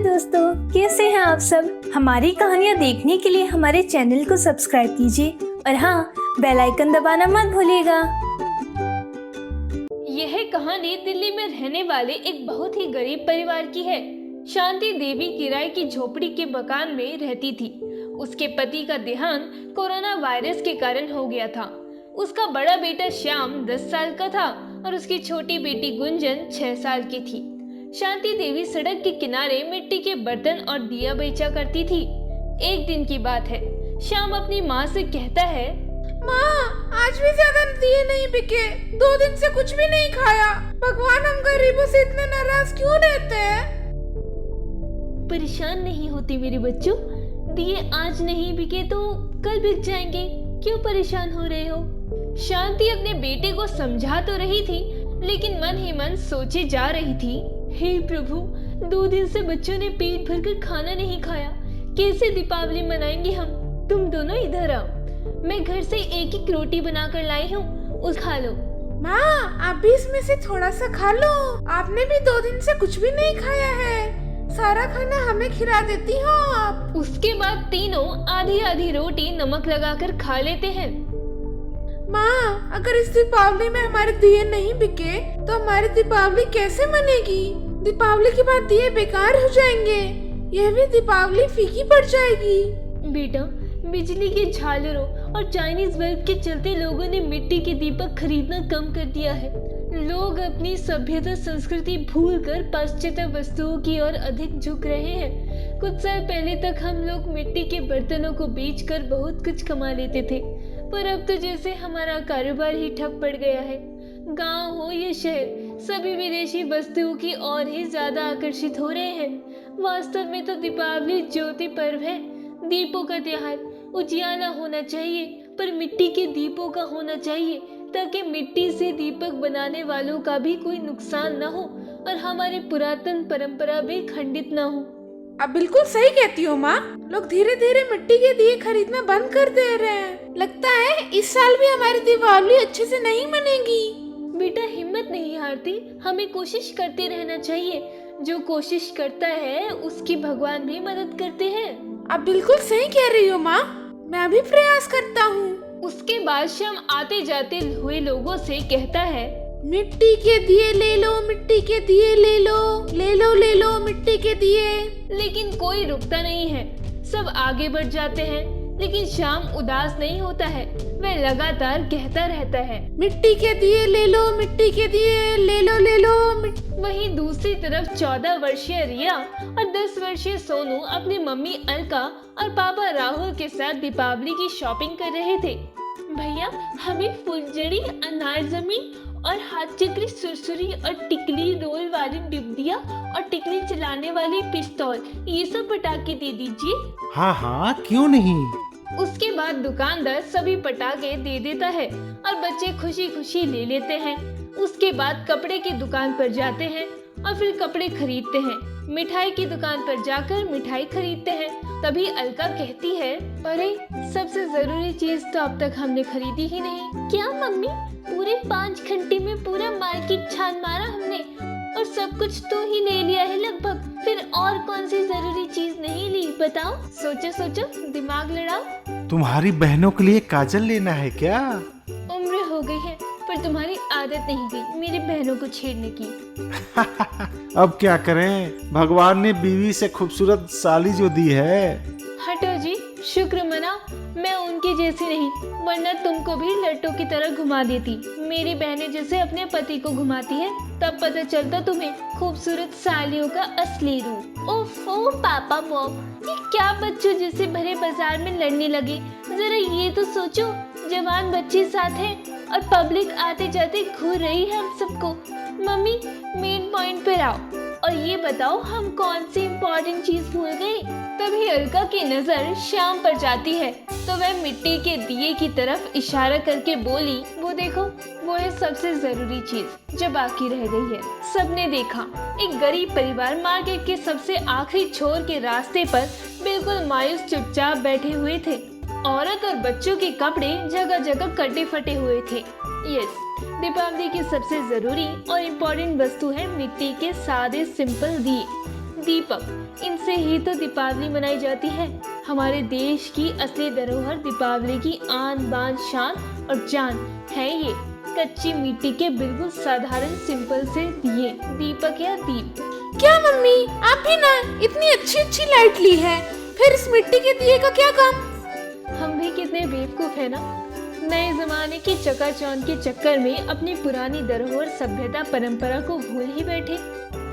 दोस्तों, कैसे हैं आप सब। हमारी कहानियाँ देखने के लिए हमारे चैनल को सब्सक्राइब कीजिए और हाँ, बेल आइकन दबाना मत भूलिएगा। यह कहानी दिल्ली में रहने वाले एक बहुत ही गरीब परिवार की है। शांति देवी किराए की झोपड़ी के मकान में रहती थी। उसके पति का देहांत कोरोना वायरस के कारण हो गया था। उसका बड़ा बेटा श्याम 10 साल का था और उसकी छोटी बेटी गुंजन 6 साल की थी। शांति देवी सड़क के किनारे मिट्टी के बर्तन और दिया बेचा करती थी। एक दिन की बात है, श्याम अपनी माँ से कहता है, माँ, आज भी ज्यादा दिए नहीं बिके। 2 दिन से कुछ भी नहीं खाया। भगवान हम गरीबों से इतने नाराज क्यों रहते हैं? परेशान नहीं होती मेरे बच्चों, दिए आज नहीं बिके तो कल बिक जाएंगे, क्यों परेशान हो रहे हो। शांति अपने बेटे को समझा तो रही थी, लेकिन मन ही मन सोचे जा रही थी, हे प्रभु, 2 दिन से बच्चों ने पेट भरकर खाना नहीं खाया, कैसे दीपावली मनाएंगे हम। तुम दोनों इधर आओ, मैं घर से एक रोटी बनाकर लाई हूँ, उस खा लो। माँ, आप भी इसमें से थोड़ा सा खा लो। आपने भी 2 दिन से कुछ भी नहीं खाया है। सारा खाना हमें खिला देती हो आप। उसके बाद तीनों आधी आधी रोटी नमक लगाकर खा लेते हैं। माँ, अगर इस दीपावली में हमारे दिए नहीं बिके तो हमारी दीपावली कैसे मनेगी? दीपावली के बाद दिए बेकार हो जाएंगे। यह भी दीपावली फीकी पड़ जाएगी। बेटा, बिजली के झालरों और चाइनीज बल्ब के चलते लोगों ने मिट्टी के दीपक खरीदना कम कर दिया है। लोग अपनी सभ्यता संस्कृति भूलकर पाश्चात्य वस्तुओं की ओर अधिक झुक रहे हैं। कुछ साल पहले तक हम लोग मिट्टी के बर्तनों को बेचकर बहुत कुछ कमा लेते थे, पर अब तो जैसे हमारा कारोबार ही ठप पड़ गया है। गांव हो या शहर, सभी विदेशी वस्तुओं की ओर ही ज्यादा आकर्षित हो रहे हैं। वास्तव में तो दीपावली ज्योति पर्व है, दीपों का त्योहार। उजियाला होना चाहिए, पर मिट्टी के दीपों का होना चाहिए, ताकि मिट्टी से दीपक बनाने वालों का भी कोई नुकसान न हो और हमारी पुरातन परंपरा भी खंडित न हो। आप बिल्कुल सही कहती हो माँ। लोग धीरे धीरे मिट्टी के दिए खरीदना बंद कर दे रहे हैं। लगता है इस साल भी हमारी दिवाली अच्छे से नहीं मनेगी। बेटा, हिम्मत नहीं हारती, हमें कोशिश करते रहना चाहिए। जो कोशिश करता है उसकी भगवान भी मदद करते हैं। आप बिल्कुल सही कह रही हो माँ, मैं भी प्रयास करता हूँ। उसके बाद श्याम आते जाते हुए लोगों से कहता है, मिट्टी के दिए ले लो, मिट्टी के दिए ले लो, ले लो ले लो मिट्टी के दिए। लेकिन कोई रुकता नहीं है, सब आगे बढ़ जाते हैं। लेकिन श्याम उदास नहीं होता है, वह लगातार कहता रहता है, मिट्टी के दिए ले लो, मिट्टी के दिए ले लो ले लो। वहीं दूसरी तरफ 14 वर्षीय रिया और 10 वर्षीय सोनू अपनी मम्मी अलका और पापा राहुल के साथ दीपावली की शॉपिंग कर रहे थे। भैया, हमें फुलझड़ी, अनार जमीन और हाथ चक्री सुरसुरी और टिकली रोल वाली डिब्बिया और टिकली चलाने वाली पिस्तौल, ये सब पटाखे दे दीजिए। हाँ हाँ, क्यों नहीं। उसके बाद दुकानदार सभी पटाखे दे देता है और बच्चे खुशी खुशी ले लेते हैं। उसके बाद कपड़े की दुकान पर जाते हैं और फिर कपड़े खरीदते हैं। मिठाई की दुकान पर जाकर मिठाई खरीदते हैं। तभी अलका कहती है, अरे सबसे जरूरी चीज तो अब तक हमने खरीदी ही नहीं। क्या मम्मी, पूरे 5 घंटे में पूरा मार्केट छान मारा हमने और सब कुछ तो ही ले लिया है लगभग। फिर और कौन सी जरूरी चीज नहीं ली, बताओ। सोचो सोचो, दिमाग लड़ाओ। तुम्हारी बहनों के लिए काजल लेना है क्या? उम्र हो गई है, पर तुम्हारी आदत नहीं गई मेरी बहनों को छेड़ने की। अब क्या करें, भगवान ने बीवी से खूबसूरत साली जो दी है। हटो जी, शुक्र मनाओ मैं उनकी जैसी नहीं, वरना तुमको भी लट्टू की तरह घुमा देती। मेरी बहनें जैसे अपने पति को घुमाती है, तब पता चलता तुम्हें खूबसूरत सालियों का असली रूप। ओफो पापा मॉम, ये क्या बच्चों जैसे भरे बाजार में लड़ने लगे। जरा ये तो सोचो, जवान बच्चे साथ हैं और पब्लिक आते जाते घूर रही है हम सबको। मम्मी, मेन पॉइंट पर आओ और ये बताओ हम कौन सी इम्पोर्टेंट चीज भूल गए। तभी अलका की नजर श्याम पर जाती है, तो वह मिट्टी के दिए की तरफ इशारा करके बोली, वो देखो, वो है सबसे जरूरी चीज जो बाकी रह गई है। सबने देखा, एक गरीब परिवार मार्केट के सबसे आखिरी छोर के रास्ते पर बिल्कुल मायूस चुपचाप बैठे हुए थे। औरत और बच्चों के कपड़े जगह जगह कटे फटे हुए थे। यस, दीपावली की सबसे जरूरी और इम्पोर्टेंट वस्तु है मिट्टी के सादे सिंपल दिए। दीपक, इनसे ही तो दीपावली मनाई जाती है। हमारे देश की असली धरोहर दीपावली की आन बान शान और जान है ये कच्ची मिट्टी के बिल्कुल साधारण सिंपल से दिए, दीपक या दीप। क्या मम्मी, आप भी ना इतनी अच्छी अच्छी लाइट ली है, फिर इस मिट्टी के दिए का क्या काम? हम भी कितने बेवकूफ है ना, नए जमाने की चकाचौंध के चक्कर में अपनी पुरानी धरोहर सभ्यता परंपरा को भूल ही बैठे।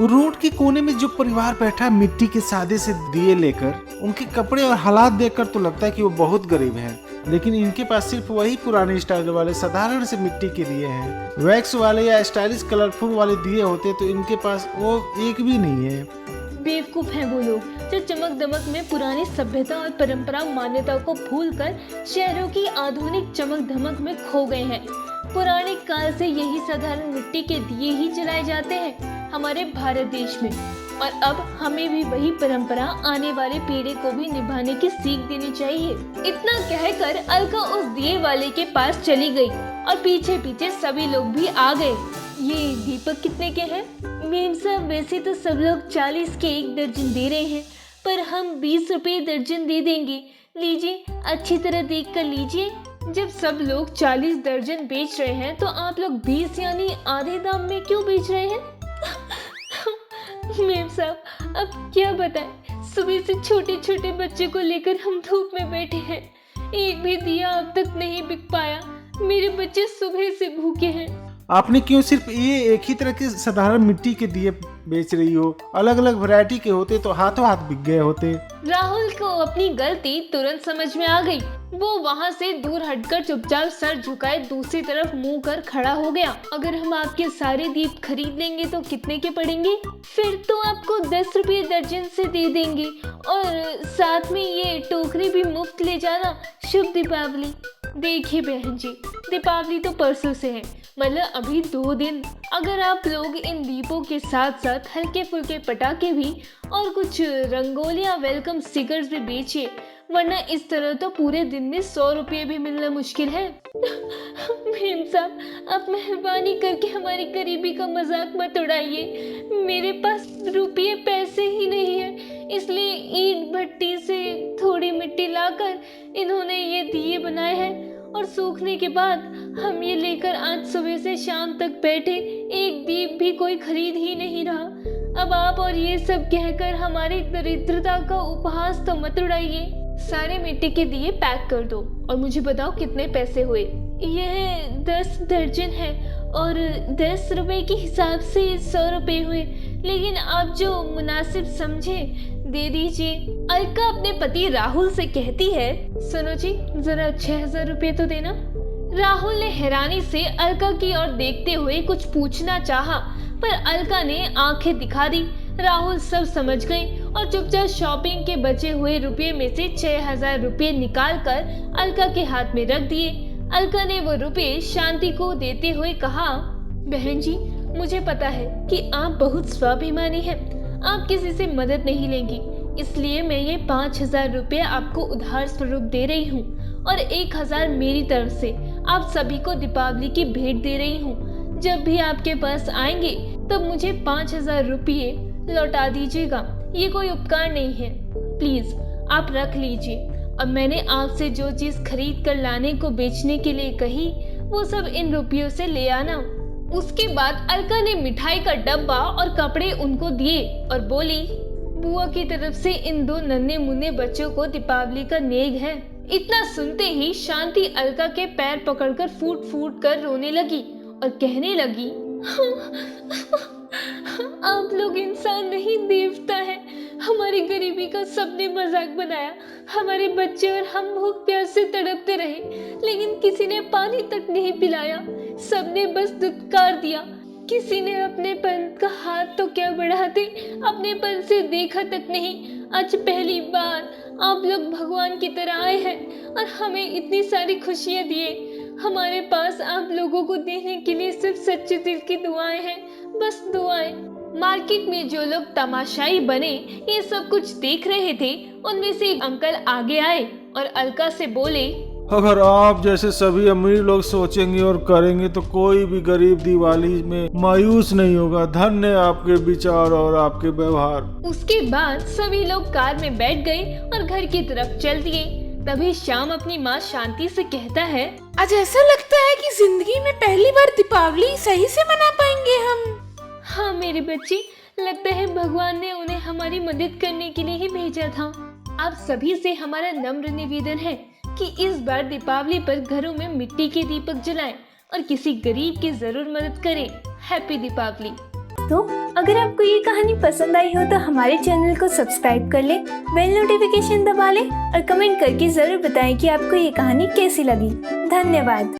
रोड के कोने में जो परिवार बैठा है मिट्टी के सादे से दिए लेकर, उनके कपड़े और हालात देखकर तो लगता है कि वो बहुत गरीब हैं। लेकिन इनके पास सिर्फ वही पुराने स्टाइल वाले साधारण से मिट्टी के दिए हैं। वैक्स वाले या स्टाइलिश कलरफुल वाले दिए होते तो इनके पास वो एक भी नहीं है। बेवकूफ हैं वो लोग जो चमक दमक में पुरानी सभ्यता और परंपरा मान्यता को भूलकर शहरों की आधुनिक चमक धमक में खो गए हैं। पुराने काल से यही साधारण मिट्टी के दिए ही जलाए जाते हैं हमारे भारत देश में, और अब हमें भी वही परंपरा आने वाले पीढ़ी को भी निभाने की सीख देनी चाहिए। इतना कहकर अलका उस दिए वाले के पास चली गई और पीछे पीछे सभी लोग भी आ गए। ये दीपक कितने के हैं? मेम साहब, वैसे तो सब लोग 40 के 1 दर्जन दे रहे हैं, पर हम 20 रुपए दर्जन दे देंगे। लीजिए, अच्छी तरह देख कर लीजिए। जब सब लोग 40 दर्जन बेच रहे हैं तो आप लोग 20 यानी आधे दाम में क्यों बेच रहे हैं? मेम साहब, अब क्या बताएं, सुबह से छोटे छोटे बच्चे को लेकर हम धूप में बैठे हैं, एक भी दिया अब तक नहीं बिक पाया। मेरे बच्चे सुबह से भूखे हैं। आपने क्यों सिर्फ ये एक ही तरह के साधारण मिट्टी के दिए बेच रही हो? अलग अलग वैरायटी के होते तो हाथों हाथ बिक गए होते। राहुल को अपनी गलती तुरंत समझ में आ गई। वो वहाँ से दूर हटकर चुपचाप सर झुकाए दूसरी तरफ मुंह कर खड़ा हो गया। अगर हम आपके सारे दीप खरीद लेंगे तो कितने के पड़ेंगे? फिर तो आपको 10 रुपये दर्जन से दे देंगे, और साथ में ये टोकरी भी मुफ्त ले जाना। शुभ दीपावली। देखिए बहन जी, दीपावली तो परसों से है, मतलब अभी 2 दिन। अगर आप लोग इन दीपों के साथ साथ हल्के फुल्के पटाखे भी और कुछ रंगोलियां वेलकम स्टिकर्स भी बेचिए, वरना इस तरह तो पूरे दिन में 100 रुपये भी मिलना मुश्किल है। भीम साहब, आप मेहरबानी करके हमारी गरीबी का मजाक मत उड़ाइए। मेरे पास रुपये पैसे ही नहीं है, इसलिए ईंट भट्टी से थोड़ी मिट्टी लाकर इन्होंने ये दिए बनाए हैं, और सूखने के बाद हम ये लेकर आज सुबह से शाम तक बैठे, एक दीप भी कोई खरीद ही नहीं रहा। अब आप और ये सब कहकर हमारी दरिद्रता का उपहास तो मत उड़ाइए। सारे मिट्टी के दिए पैक कर दो और मुझे बताओ कितने पैसे हुए। यह 10 दर्जन है और 10 रुपए के हिसाब से 100 रुपए हुए, लेकिन आप जो मुनासिब समझे दे दीजिए। अलका अपने पति राहुल से कहती है, सुनो जी, जरा 6000 रुपये तो देना। राहुल ने हैरानी से अलका की ओर देखते हुए कुछ पूछना चाहा, पर अलका ने आंखें दिखा दी। राहुल सब समझ गई और चुपचाप शॉपिंग के बचे हुए रुपये में से 6000 रुपये निकाल कर अलका के हाथ में रख दिए। अलका ने वो रुपये शांति को देते हुए कहा, बहन जी, मुझे पता है कि आप बहुत स्वाभिमानी हैं, आप किसी से मदद नहीं लेंगी, इसलिए मैं ये 5000 रुपये आपको उधार स्वरूप दे रही हूँ, और 1000 मेरी तरफ से आप सभी को दीपावली की भेंट दे रही हूँ। जब भी आपके पास आएंगे तब मुझे 5000 रुपये लौटा दीजिएगा। ये कोई उपकार नहीं है, प्लीज आप रख लीजिए। अब मैंने आपसे जो चीज खरीद कर लाने को बेचने के लिए कही, वो सब इन रुपयों से ले आना। उसके बाद अलका ने मिठाई का डब्बा और कपड़े उनको दिए और बोली, बुआ की तरफ से इन 2 नन्हे मुन्ने बच्चों को दीपावली का नेग है। इतना सुनते ही शांति अलका के पैर पकड़कर फूट फूट कर रोने लगी और कहने लगी, आप लोग इंसान नहीं, देवता है। हमारी गरीबी का सबने मजाक बनाया, हमारे बच्चे और हम भूख प्यास से तड़पते रहे, लेकिन किसी ने पानी तक नहीं पिलाया, सबने बस दुत्कार दिया। किसी ने अपने पन का हाथ तो क्या बढ़ाते, अपने पन से देखा तक नहीं। आज पहली बार आप लोग भगवान की तरह आए हैं और हमें इतनी सारी खुशियाँ दिए। हमारे पास आप लोगों को देने के लिए सिर्फ सच्चे दिल की दुआएं हैं, बस दुआएं। मार्केट में जो लोग तमाशाई बने ये सब कुछ देख रहे थे, उनमें से एक अंकल आगे आए और अलका से बोले, अगर आप जैसे सभी अमीर लोग सोचेंगे और करेंगे तो कोई भी गरीब दिवाली में मायूस नहीं होगा। धन्य है आपके विचार और आपके व्यवहार। उसके बाद सभी लोग कार में बैठ गए और घर की तरफ चल दिए। तभी श्याम अपनी माँ शांति से कहता है, आज ऐसा लगता है कि जिंदगी में पहली बार दीपावली सही से मना पाएंगे हम। हाँ मेरे बच्चे, लगता है भगवान ने उन्हें हमारी मदद करने के लिए ही भेजा था। आप सभी से हमारा नम्र निवेदन है कि इस बार दीपावली पर घरों में मिट्टी के दीपक जलाएं और किसी गरीब की जरूर मदद करें। हैप्पी दीपावली। तो अगर आपको ये कहानी पसंद आई हो तो हमारे चैनल को सब्सक्राइब कर ले, बेल नोटिफिकेशन दबा ले और कमेंट करके जरूर बताएं कि आपको ये कहानी कैसी लगी। धन्यवाद।